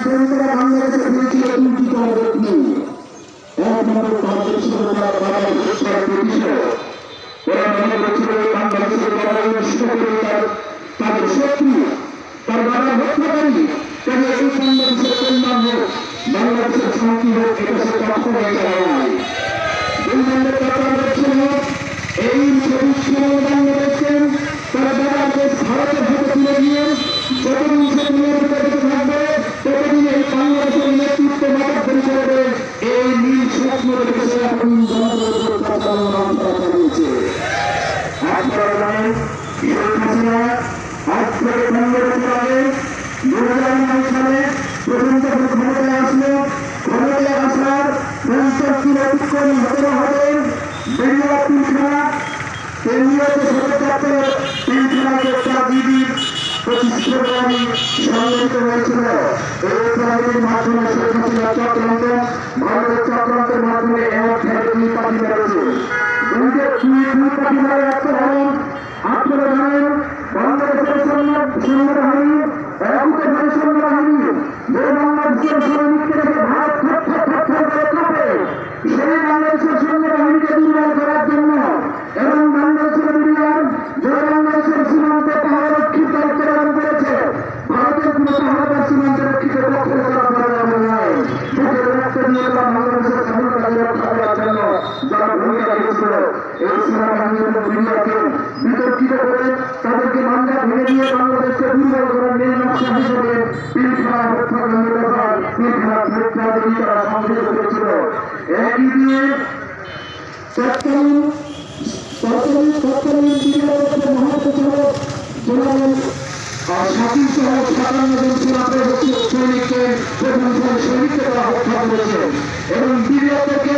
বন্ধুরা বাংলাদেশে হয়েছিল তিনটি জনগণী এক নম্বর বাংলাদেশ সরকার বাংলা ঘোষণা করেছিল। ওরা মনে করেছিল বাংলাদেশের বাংলা নষ্ট করে তাদের শত্রু তার বাবা হত্যাকারী তবে এই বাংলাদেশের কল্যাণ হোক বাংলাদেশের শান্তি হোক এটা সে কখনো চায়। দুই নম্বর কথা হচ্ছিল এই বাংলাদেশকে তারা বাংলাদেশ ভারতের হাতে তুলে দিয়ে যতদিন সে নিয়মিত থাকবে ততদিন এই বাংলাদেশের নেতৃত্ব মাথা ধরে করবে এই নীল স্বপ্ন দেখেছে এখন চালিয়েছে। আপনারা জানেন আজ থেকে 15 বছর আগে 2009 সালে প্রথম যখন ক্ষমতায় আসলো ক্ষমতায় আসার 50 দিন অতিক্রম হতে হবে বেরিয়া পিলখানা কেন্দ্রীয় সদস্য পিলখানাকে প্রাবিধিক প্রতিষ্ঠানে সম্মিলিত হয়েছিল। এই প্রাবিধির মাধ্যমে চক্রান্ত ভারতের চক্রান্তের মাধ্যমে এক খেলাধুলি পাঠি বেড়েছে। দুই পাঠি মেরে রাখতে হবে। আপনারা জানেন বাংলাদেশের সৈন্যবাহিনী একতে ভারী সৈন্যবাহিনী যে বাংলাদেশের সৈনিককে দেখে ভারত কাঁপে সেই বাংলাদেশের সৈন্যবাহিনীকে দুর্বল করার জন্য এবং বাংলাদেশের মিডিয়ার যে বাংলাদেশের সীমান্তে পাহাড়রক্ষীর দায়িত্ব পালন করেছে ভারতের কোন পাহাড়ের সীমান্তে রক্ষীকে দখল করা প্রয়োজন নয়। বুকের রক্ত নিয়ে বাংলাদেশের স্বাধীনতা রক্ষা করার জন্য যারা ভূমিকা রেখেছিল এই সেনাবাহিনী এবং মিডিয়াকে বিতর্কিত করে তাদেরকে মামলা ভেঙে দিয়ে বাংলাদেশকে দুর্বল করার নীল নকশা হিসেবে পিলখানা হত্যাকাণ্ড ব্যাপার পিলখানা ফেরত তারা সংগঠিত করেছিল। একই দিয়ে তৎকালীন বিডিআর মহাপরিচালক জেনারেল শাকিল সহ 57 জন সৈনিককে প্রধান সৈনিককে তারা হত্যা করেছে এবং বিডিআরকে